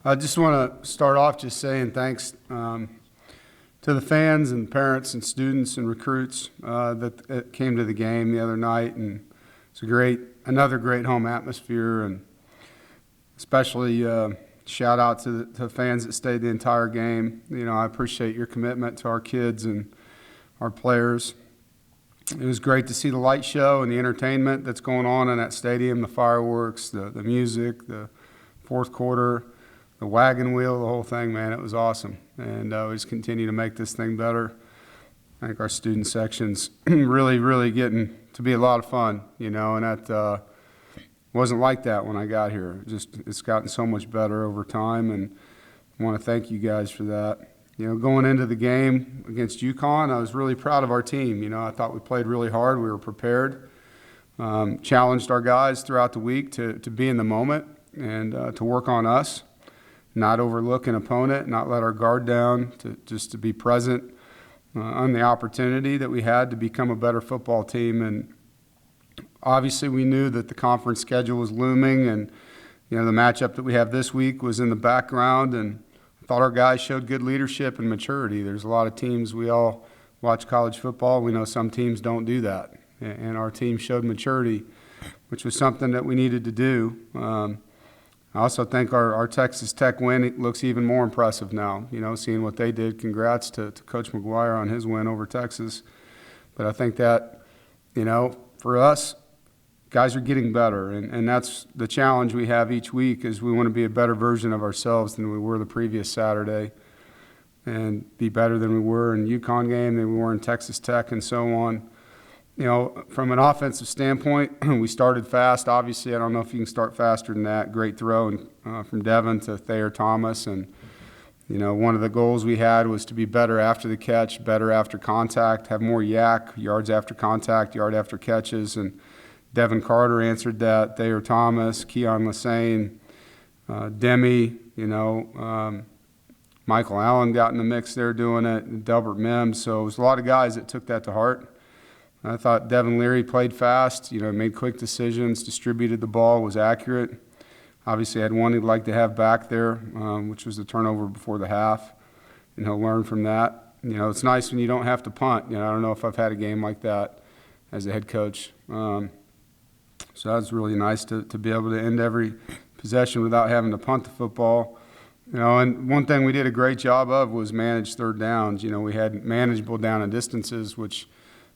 I just want to start off just saying thanks to the fans and parents and students and recruits that came to the game the other night, and it's another great home atmosphere, and especially shout out to the fans that stayed the entire game. You know, I appreciate your commitment to our kids and our players. It was great to see the light show and the entertainment that's going on in that stadium, the fireworks, the music, the fourth quarter, the wagon wheel, the whole thing, man. It was awesome. And we just continue to make this thing better. I think our student section's really getting to be a lot of fun, you know, and that wasn't like that when I got here. It's gotten so much better over time, and I want to thank you guys for that. You know, going into the game against UConn, I was really proud of our team. You know, I thought we played really hard. We were prepared, challenged our guys throughout the week to be in the moment and to work on us, not overlook an opponent, not let our guard down, just to be present on the opportunity that we had to become a better football team. And obviously we knew that the conference schedule was looming, and, you know, the matchup that we have this week was in the background, and I thought our guys showed good leadership and maturity. There's a lot of teams, we all watch college football. We know some teams don't do that, and our team showed maturity, which was something that we needed to do. I also think our Texas Tech win looks even more impressive now, you know, seeing what they did. Congrats to Coach McGuire on his win over Texas. But I think that, you know, for us, guys are getting better, and that's the challenge we have each week, is we want to be a better version of ourselves than we were the previous Saturday, and be better than we were in UConn game, than we were in Texas Tech, and so on. You know, from an offensive standpoint, we started fast. Obviously, I don't know if you can start faster than that. Great throw from Devin to Thayer Thomas, and, you know, one of the goals we had was to be better after the catch, better after contact, have more yak, yards after contact, yard after catches, and Devin Carter answered that, Thayer Thomas, Keon Lassane, Demi, you know, Michael Allen got in the mix there doing it, Delbert Mims. So it was a lot of guys that took that to heart. I thought Devin Leary played fast, you know, made quick decisions, distributed the ball, was accurate. Obviously had one he'd like to have back there, which was the turnover before the half, and he'll learn from that. You know, it's nice when you don't have to punt. You know, I don't know if I've had a game like that as a head coach. So that was really nice to be able to end every possession without having to punt the football. You know, and one thing we did a great job of was manage third downs. You know, we had manageable down and distances, which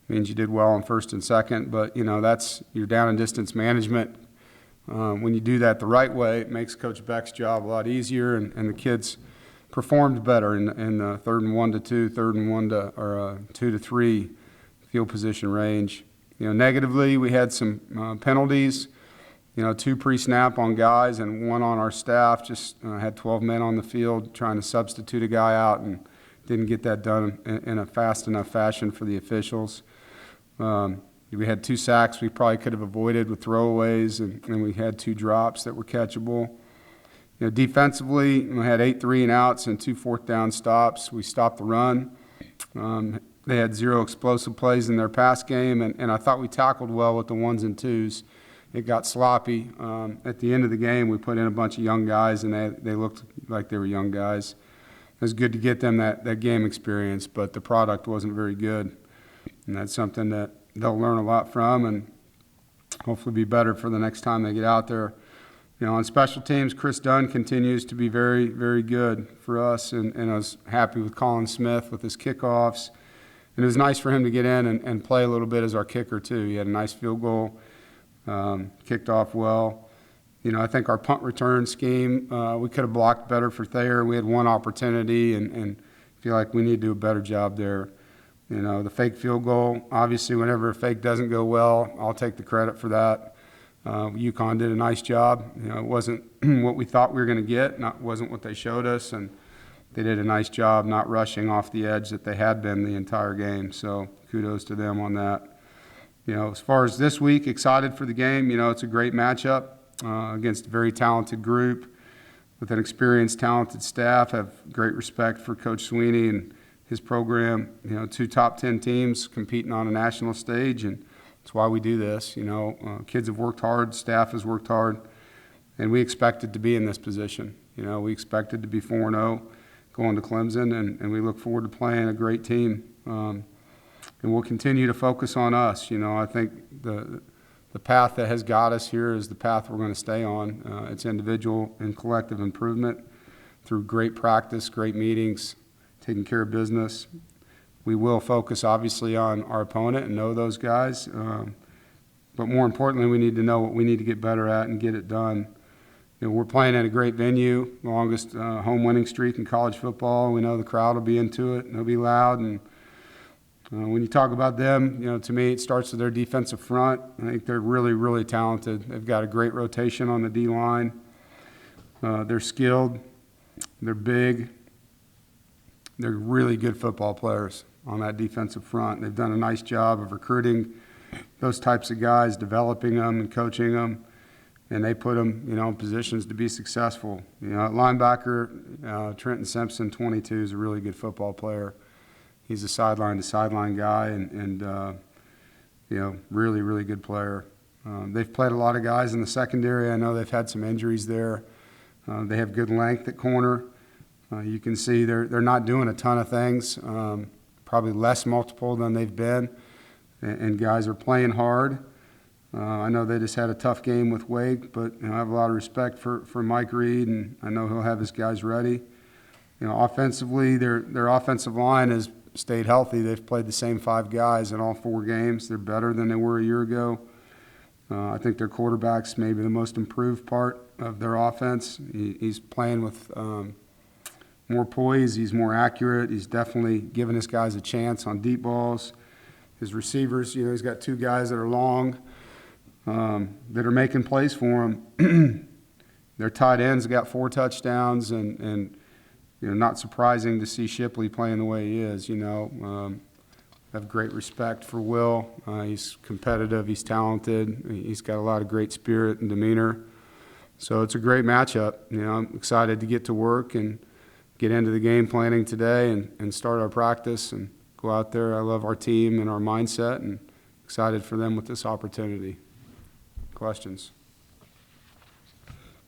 means you did well on first and second. But, you know, that's your down and distance management. When you do that the right way, it makes Coach Beck's job a lot easier, and the kids performed better in the 3rd and 1 to 2, 3rd and 1 to, or 2 to 3 field position range. You know, negatively, we had some penalties, you know, 2 pre-snap on guys and 1 on our staff. Just had 12 men on the field trying to substitute a guy out, and didn't get that done in a fast enough fashion for the officials. We had 2 sacks we probably could have avoided with throwaways, and we had 2 drops that were catchable. You know, defensively, we had 8 3-and-outs and 2 4th down stops. We stopped the run. They had 0 explosive plays in their pass game, and I thought we tackled well with the 1s and 2s. It got sloppy. At the end of the game, we put in a bunch of young guys, and they looked like they were young guys. It was good to get them that game experience, but the product wasn't very good. And that's something that they'll learn a lot from, and hopefully be better for the next time they get out there. You know, on special teams, Chris Dunn continues to be very, very good for us, and I was happy with Colin Smith with his kickoffs. And it was nice for him to get in and play a little bit as our kicker, too. He had a nice field goal, kicked off well. You know, I think our punt return scheme, we could have blocked better for Thayer. We had 1 opportunity, and feel like we need to do a better job there. You know, the fake field goal, obviously whenever a fake doesn't go well, I'll take the credit for that. UConn did a nice job. You know, it wasn't what we thought we were going to get, wasn't what they showed us, and they did a nice job not rushing off the edge that they had been the entire game. So kudos to them on that. You know, as far as this week, excited for the game. You know, it's a great matchup against a very talented group with an experienced, talented staff. Have great respect for Coach Sweeney and his program. You know, 2 top 10 teams competing on a national stage, and that's why we do this. You know, kids have worked hard, staff has worked hard, and we expected to be in this position. You know, we expected to be 4-0 going to Clemson, and we look forward to playing a great team. And we'll continue to focus on us. You know, I think the path that has got us here is the path we're going to stay on. It's individual and collective improvement through great practice, great meetings, taking care of business. We will focus, obviously, on our opponent and know those guys. But more importantly, we need to know what we need to get better at and get it done. You know, we're playing at a great venue, the longest home winning streak in college football. We know the crowd will be into it, and they'll be loud. And when you talk about them, you know, to me, it starts with their defensive front. I think they're really, really talented. They've got a great rotation on the D-line. They're skilled. They're big. They're really good football players on that defensive front. They've done a nice job of recruiting those types of guys, developing them and coaching them, and they put them, you know, in positions to be successful. You know, at linebacker, Trenton Simpson, 22, is a really good football player. He's a sideline-to-sideline guy and you know, really, really good player. They've played a lot of guys in the secondary. I know they've had some injuries there. They have good length at corner. You can see they're not doing a ton of things, probably less multiple than they've been, and guys are playing hard. I know they just had a tough game with Wake, but you know, I have a lot of respect for Mike Reed, and I know he'll have his guys ready. You know, offensively, their offensive line has stayed healthy. They've played the same 5 guys in all 4 games. They're better than they were a year ago. I think their quarterback's maybe the most improved part of their offense. He's playing with more poise. He's more accurate. He's definitely giving his guys a chance on deep balls. His receivers, you know, he's got 2 guys that are long that are making plays for him. Their tight ends got 4 touchdowns, and you know, not surprising to see Shipley playing the way he is. You know, I have great respect for Will. He's competitive. He's talented. He's got a lot of great spirit and demeanor. So it's a great matchup. You know, I'm excited to get to work and get into the game planning today and start our practice and go out there. I love our team and our mindset, and excited for them with this opportunity. Questions?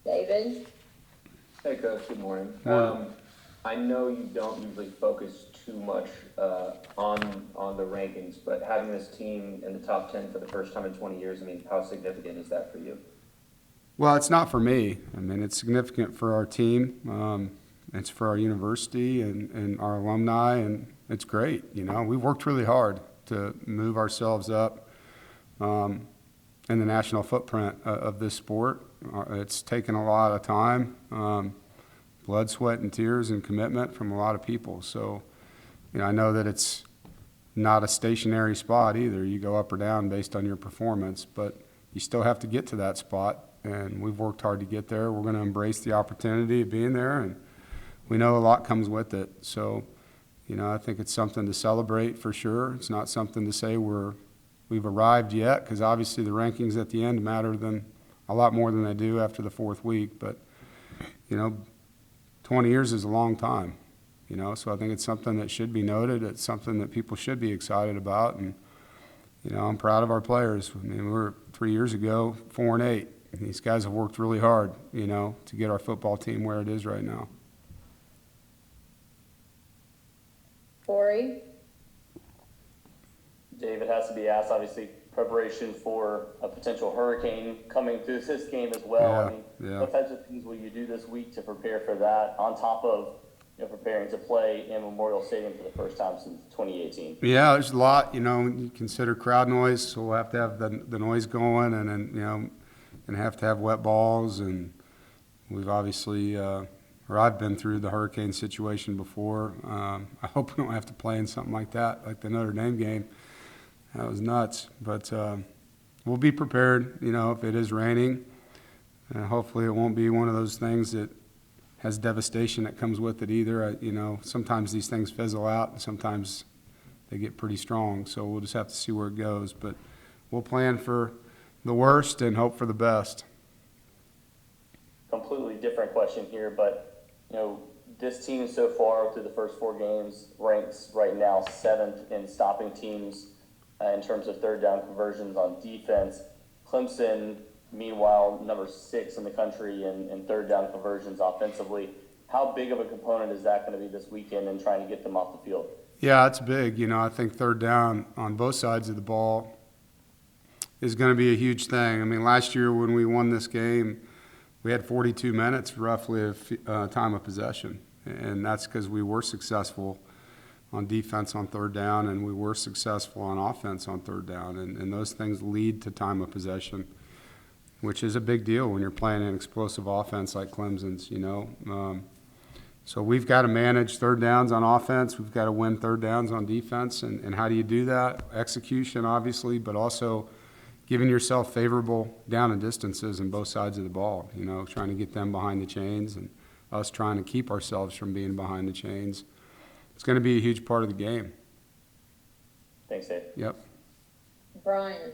David? Hey, Coach. Good morning. Morning. I know you don't usually focus too much on the rankings, but having this team in the top 10 for the first time in 20 years, I mean, how significant is that for you? Well, it's not for me. I mean, it's significant for our team. It's for our university and our alumni, and it's great. You know, we worked really hard to move ourselves up in the national footprint of this sport. It's taken a lot of time, blood, sweat, and tears and commitment from a lot of people. So, you know, I know that it's not a stationary spot either. You go up or down based on your performance, but you still have to get to that spot, and we've worked hard to get there. We're going to embrace the opportunity of being there, and we know a lot comes with it. So, you know, I think it's something to celebrate for sure. It's not something to say we've arrived yet, because obviously the rankings at the end matter a lot more than they do after the 4th week. But, you know, 20 years is a long time, you know, so I think it's something that should be noted. It's something that people should be excited about. And, you know, I'm proud of our players. I mean, we were 3 years ago 4-8. These guys have worked really hard, you know, to get our football team where it is right now. Corey? David, has to be asked, obviously, preparation for a potential hurricane coming through this game as well. Yeah, I mean, what types of things will you do this week to prepare for that, on top of, you know, preparing to play in Memorial Stadium for the first time since 2018? Yeah, there's a lot. You know, you consider crowd noise, so we'll have to have the noise going, and then, you know, and have to have wet balls. And we've obviously, or I've been through the hurricane situation before. I hope we don't have to play in something like that, like the Notre Dame game. That was nuts. But we'll be prepared, you know, if it is raining. Hopefully it won't be one of those things that has devastation that comes with it either. You know, sometimes these things fizzle out, and sometimes they get pretty strong. So we'll just have to see where it goes. But we'll plan for the worst and hope for the best. Completely different question here, but, you know, this team so far through the first 4 games ranks right now 7th in stopping teams in terms of third down conversions on defense. Clemson Meanwhile, number 6 in the country in third down conversions offensively. How big of a component is that going to be this weekend in trying to get them off the field? Yeah, it's big. I think third down on both sides of the ball is going to be a huge thing. I mean, last year when we won this game, we had 42 minutes roughly of time of possession, and that's because we were successful on defense on third down, and we were successful on offense on third down, and those things lead to time of possession, which is a big deal when you're playing an explosive offense like Clemson's, So we've got to manage third downs on offense. We've got to win third downs on defense, and how do you do that? Execution, obviously, but also giving yourself favorable down and distances on both sides of the ball, trying to get them behind the chains and us trying to keep ourselves from being behind the chains. It's going to be a huge part of the game. Thanks, Dave. Yep. Brian.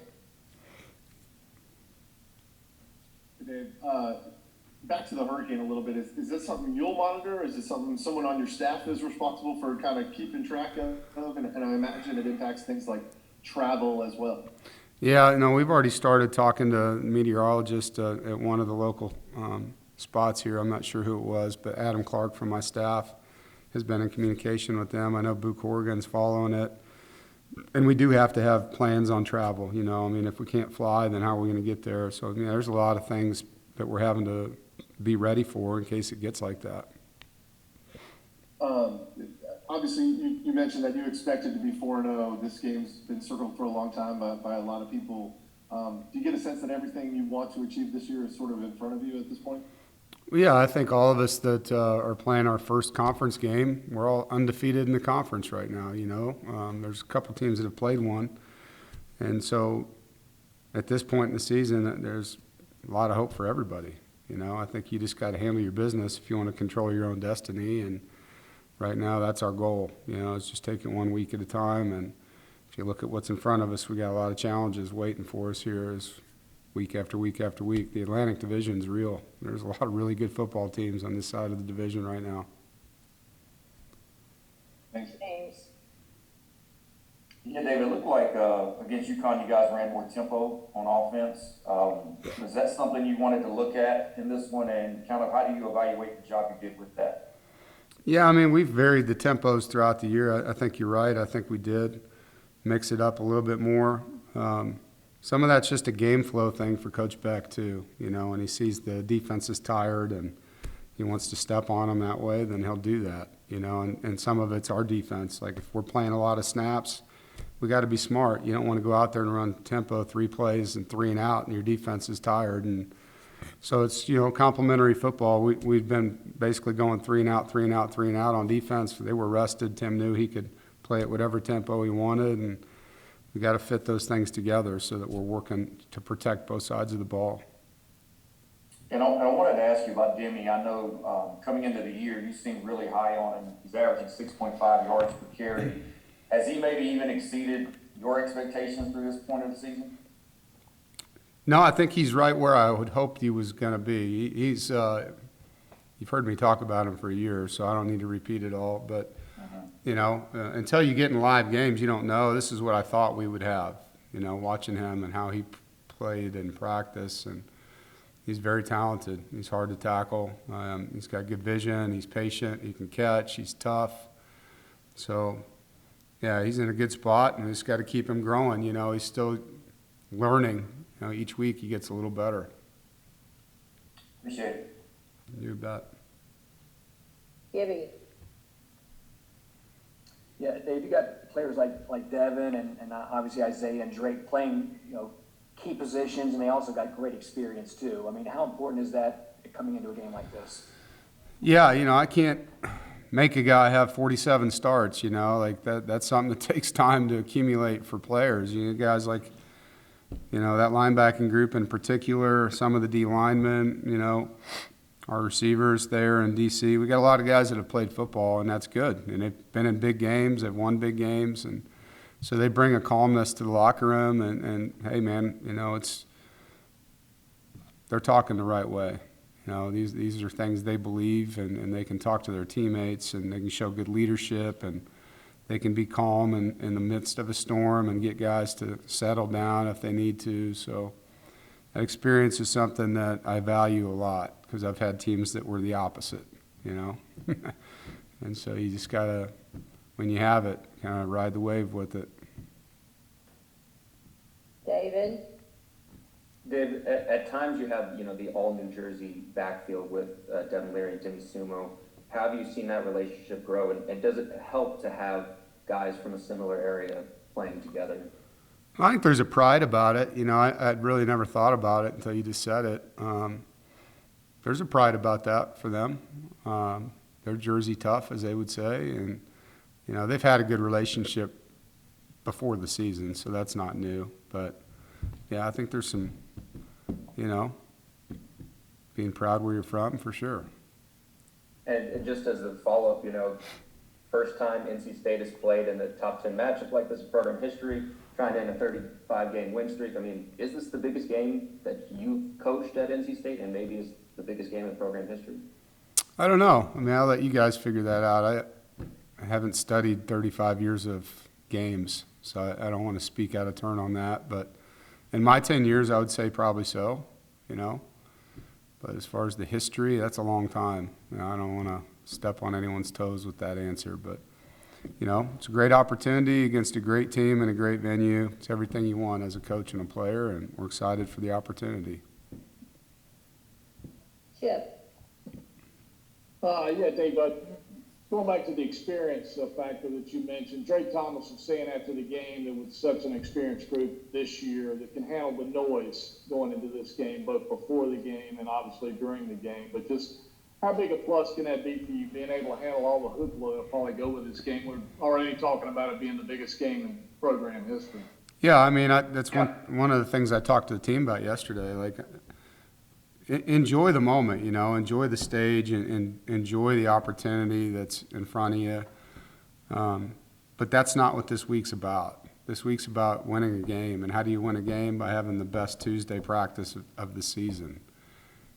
Dave, back to the hurricane a little bit. Is this something you'll monitor? Is it something someone on your staff is responsible for kind of keeping track of? And I imagine it impacts things like travel as well. Yeah, we've already started talking to meteorologists at one of the local spots here. I'm not sure who it was, but Adam Clark from my staff has been in communication with them. I know Buch Oregon's following it. And we do have to have plans on travel, if we can't fly, then how are we going to get there? So, there's a lot of things that we're having to be ready for in case it gets like that. Obviously, you mentioned that you expected to be 4-0. This game's been circled for a long time by a lot of people. Do you get a sense that everything you want to achieve this year is sort of in front of you at this point? Yeah, I think all of us that are playing our first conference game, we're all undefeated in the conference right now, There's a couple teams that have played one. And so at this point in the season, there's a lot of hope for everybody. I think you just got to handle your business if you want to control your own destiny. And right now, that's our goal. It's just take it 1 week at a time. And if you look at what's in front of us, we got a lot of challenges waiting for us here as week after week after week. The Atlantic Division's real. There's a lot of really good football teams on this side of the division right now. Thanks. James. Yeah, David, it looked like against UConn you guys ran more tempo on offense. Was that something you wanted to look at in this one, and kind of how do you evaluate the job you did with that? Yeah, we've varied the tempos throughout the year. I think you're right. I think we did mix it up a little bit more. Some of that's just a game flow thing for Coach Beck too, and he sees the defense is tired and he wants to step on them that way, then he'll do that, and some of it's our defense. Like if we're playing a lot of snaps, we got to be smart. You don't want to go out there and run tempo 3 plays and 3 and out and your defense is tired. And so it's, complementary football. We've been basically going 3 and out, 3 and out, 3 and out on defense. They were rested. Tim knew he could play at whatever tempo he wanted, and we got to fit those things together so that we're working to protect both sides of the ball. And I wanted to ask you about Demi. I know coming into the year, you seemed really high on him. He's averaging 6.5 yards per carry. Has he maybe even exceeded your expectations through this point of the season? No, I think he's right where I would hope he was going to be. He's you've heard me talk about him for a year, so I don't need to repeat it all. But, until you get in live games, you don't know. This is what I thought we would have, watching him and how he played in practice. And he's very talented. He's hard to tackle. He's got good vision. He's patient. He can catch. He's tough. So, yeah, he's in a good spot, and we just got to keep him growing. He's still learning. Each week he gets a little better. Appreciate it. You bet. Gibby. Yeah, Dave, you got players like Devin and obviously Isaiah and Drake playing, key positions, and they also got great experience too. How important is that coming into a game like this? Yeah, I can't make a guy have 47 starts, like that's something that takes time to accumulate for players. Guys like, that linebacking group in particular, some of the D linemen, our receivers there in D.C. We got a lot of guys that have played football, and that's good. And they've been in big games, they've won big games, and so they bring a calmness to the locker room. And hey, man, they're talking the right way. These are things they believe, and they can talk to their teammates, and they can show good leadership, and they can be calm in the midst of a storm and get guys to settle down if they need to. So that experience is something that I value a lot because I've had teams that were the opposite, you know? And so you just got to, when you have it, kind of ride the wave with it. David, Dave, at times you have, the all New Jersey backfield with Devin Leary and Jimmy Sumo. How have you seen that relationship grow, and does it help to have guys from a similar area playing together? I think there's a pride about it. I'd really never thought about it until you just said it. There's a pride about that for them. They're Jersey tough, as they would say, and they've had a good relationship before the season, so that's not new. But yeah, I think there's some, being proud where you're from for sure. And just as a follow-up, first time NC State has played in the top 10 matchup like this in program history, trying to end a 35-game win streak. I mean, is this the biggest game that you've coached at NC State, and maybe is the biggest game in program history? I don't know. I mean, I'll let you guys figure that out. I haven't studied 35 years of games, so I don't want to speak out of turn on that. But in my 10 years, I would say probably so, But as far as the history, that's a long time. I don't want to step on anyone's toes with that answer. But, it's a great opportunity against a great team and a great venue. It's everything you want as a coach and a player, and we're excited for the opportunity. Chip, Yeah, Dave, going back to the experience factor that you mentioned, Drake Thomas was saying after the game that with such an experienced group this year that can handle the noise going into this game, both before the game and obviously during the game. But just how big a plus can that be for you, being able to handle all the hoopla that'll probably go with this game? We're already talking about it being the biggest game in program history. Yeah, I mean, that's one of the things I talked to the team about yesterday. Like, enjoy the moment, enjoy the stage and enjoy the opportunity that's in front of you. But that's not what this week's about. This week's about winning a game. And how do you win a game? By having the best Tuesday practice of the season,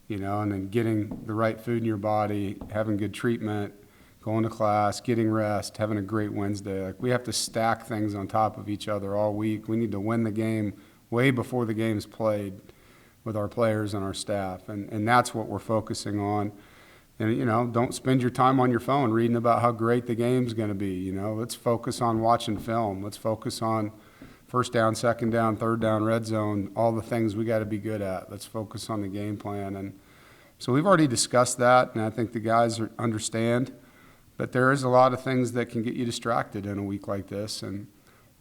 and then getting the right food in your body, having good treatment, going to class, getting rest, having a great Wednesday. Like, we have to stack things on top of each other all week. We need to win the game way before the game's played with our players and our staff, and that's what we're focusing on. And, don't spend your time on your phone reading about how great the game's going to be. Let's focus on watching film. Let's focus on first down, second down, third down, red zone, all the things we got to be good at. Let's focus on the game plan. And so we've already discussed that, and I think the guys understand. But there is a lot of things that can get you distracted in a week like this, and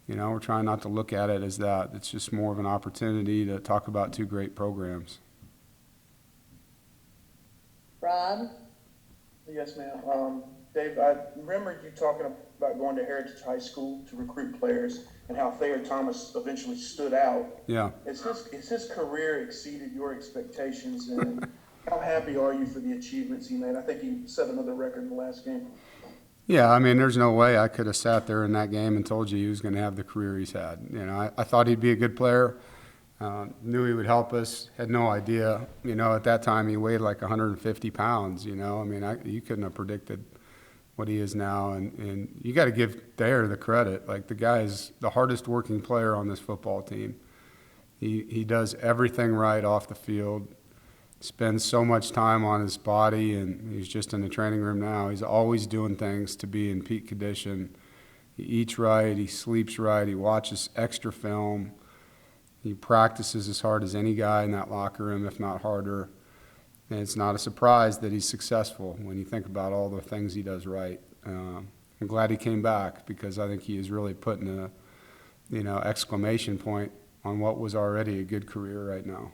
we're trying not to look at it as that. It's just more of an opportunity to talk about two great programs. Rob, Yes, ma'am. Dave, I remember you talking about going to Heritage High School to recruit players and how Thayer Thomas eventually stood out. Yeah. Has his career exceeded your expectations, and how happy are you for the achievements he made? I think he set another record in the last game. Yeah, I mean, there's no way I could have sat there in that game and told you he was going to have the career he's had. I thought he'd be a good player, knew he would help us, had no idea. At that time he weighed like 150 pounds, I mean, you couldn't have predicted what he is now. And you got to give Thayer the credit. Like, the guy is the hardest working player on this football team. He does everything right off the field. Spends so much time on his body, and he's just in the training room now. He's always doing things to be in peak condition. He eats right, he sleeps right, he watches extra film. He practices as hard as any guy in that locker room, if not harder. And it's not a surprise that he's successful when you think about all the things he does right. I'm glad he came back, because I think he is really putting a exclamation point on what was already a good career right now.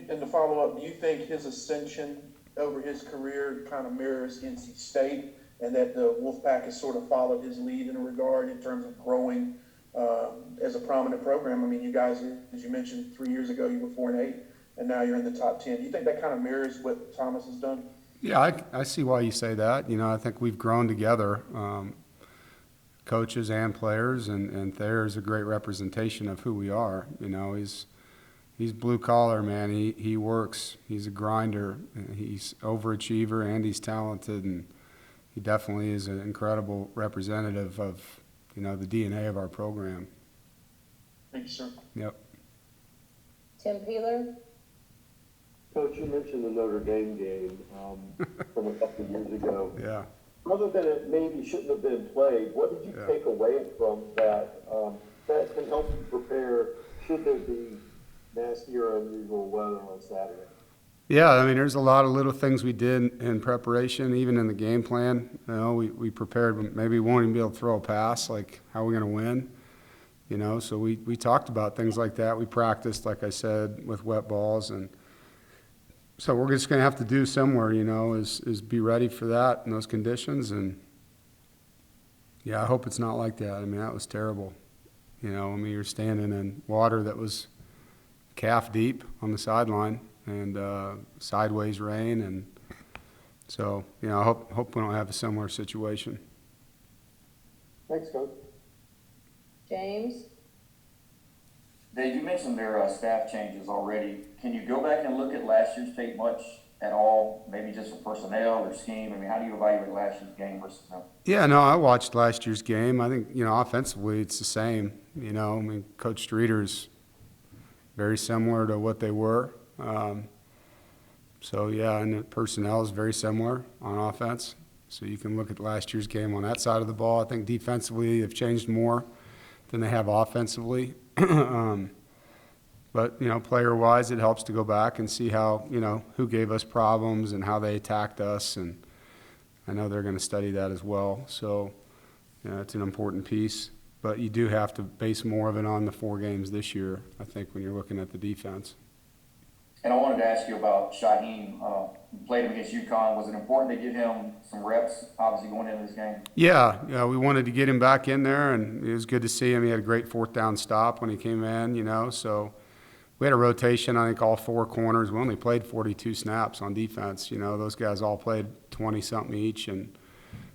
And to follow up, do you think his ascension over his career kind of mirrors NC State, and that the Wolfpack has sort of followed his lead in a regard in terms of growing as a prominent program? I mean, you guys, as you mentioned, 3 years ago you were 4-8, and now you're in the top 10. Do you think that kind of mirrors what Thomas has done? Yeah, I see why you say that. I think we've grown together, coaches and players, and Thayer is a great representation of who we are. He's blue collar, man. He works. He's a grinder. He's overachiever, and he's talented, and he definitely is an incredible representative of the DNA of our program. Thank you, sir. Yep. Tim Peeler. Coach, you mentioned the Notre Dame game from a couple of years ago. Yeah. Other than it maybe shouldn't have been played, what did you take away from that that can help you prepare should there be nasty or unusual weather on Saturday? Yeah, I mean, there's a lot of little things we did in preparation, even in the game plan. You know, we prepared, but maybe we won't even be able to throw a pass, like how are we going to win? You know, so we talked about things like that. We practiced, like I said, with wet balls. And so we're just going to have to do similar, you know, is be ready for that in those conditions. And, yeah, I hope it's not like that. I mean, that was terrible. You know, I mean, you're standing in water that was calf deep on the sideline and sideways rain. And so, you know, I hope we don't have a similar situation. Thanks, Coach. James. Dave, you mentioned their staff changes already. Can you go back and look at last year's tape much at all? Maybe just for personnel or scheme? I mean, how do you evaluate last year's game versus now? Yeah, no, I watched last year's game. I think, you know, offensively it's the same. You know, I mean, Coach Streeter's very similar to what they were. So, yeah, and the personnel is very similar on offense. So you can look at last year's game on that side of the ball. I think defensively they've changed more than they have offensively. But, you know, player-wise, it helps to go back and see how, you know, who gave us problems and how they attacked us. And I know they're going to study that as well. So, you know, it's an important piece. But you do have to base more of it on the 4 games this year, I think, when you're looking at the defense. And I wanted to ask you about Shaheem. You played him against UConn. Was it important to give him some reps, obviously, going into this game? Yeah, we wanted to get him back in there, and it was good to see him. He had a great 4th down stop when he came in, you know. So we had a rotation, I think, all 4 corners. We only played 42 snaps on defense. You know, those guys all played 20-something each, and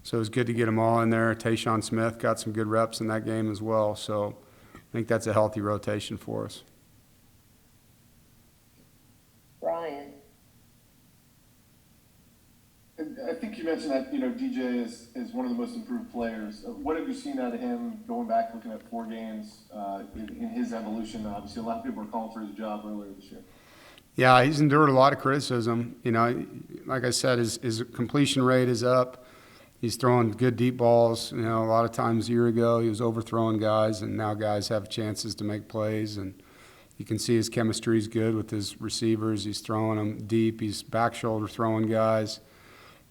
so it was good to get them all in there. Tayshaun Smith got some good reps in that game as well. So I think that's a healthy rotation for us. Brian. I think you mentioned that, you know, DJ is one of the most improved players. What have you seen out of him going back, looking at 4 games in his evolution? Obviously, a lot of people were calling for his job earlier this year. Yeah, he's endured a lot of criticism. You know, like I said, his completion rate is up. He's throwing good deep balls. You know, a lot of times a year ago he was overthrowing guys, and now guys have chances to make plays. And you can see his chemistry is good with his receivers. He's throwing them deep. He's back shoulder throwing guys.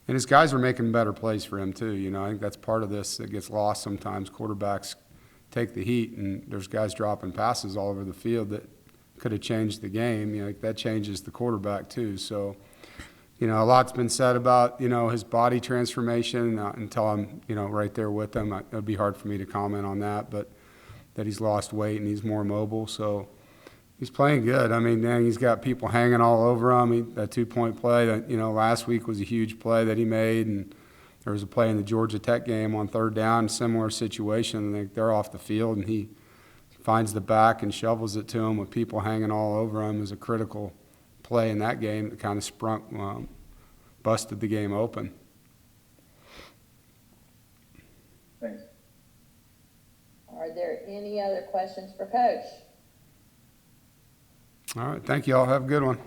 And his guys are making better plays for him too. You know, I think that's part of this that gets lost sometimes. Quarterbacks take the heat, and there's guys dropping passes all over the field that could have changed the game. You know, that changes the quarterback too. So, you know, a lot's been said about, you know, his body transformation. Until I'm, you know, right there with him, it would be hard for me to comment on that. But that he's lost weight and he's more mobile. So he's playing good. I mean, man, he's got people hanging all over him. That 2-point play that, you know, last week was a huge play that he made. And there was a play in the Georgia Tech game on 3rd down, similar situation. And they're off the field, and he finds the back and shovels it to him with people hanging all over him. It was a critical play in that game that kind of busted the game open. Thanks. Are there any other questions for Coach? All right, thank you all. Have a good one.